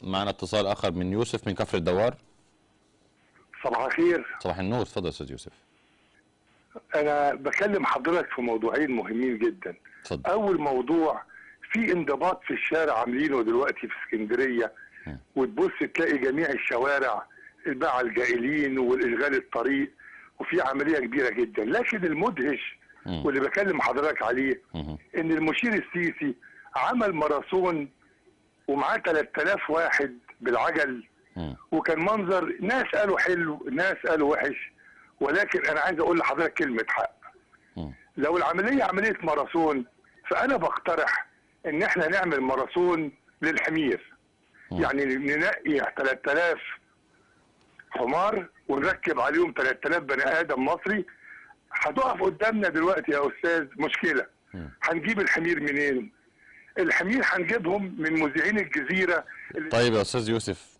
معنا اتصال اخر من يوسف من كفر الدوار. صباح الخير. صباح النور، اتفضل يا استاذ يوسف. انا بكلم حضرتك في موضوعين مهمين جدا. اتفضل. اول موضوع، في انضباط في الشارع عاملينه دلوقتي في اسكندريه، وتبص تلاقي جميع الشوارع الباعة الجائلين والاشغال الطريق، وفي عمليه كبيره جدا. لكن المدهش واللي بكلم حضرتك عليه ان المشير السيسي عمل ماراثون ومعاه 3000 واحد بالعجل، وكان منظر ناس قالوا حلو ناس قالوا وحش، ولكن انا عايز اقول لحضرتك كلمه حق. لو العمليه عمليه ماراثون، فانا بقترح ان احنا نعمل ماراثون للحمير. يعني ننقي 3000 حمار ونركب عليهم 3000 بني ادم مصري. هتقف قدامنا دلوقتي يا استاذ مشكله، هنجيب الحمير منين؟ الحمير هنجيبهم من مذيعين الجزيره طيب يا استاذ يوسف،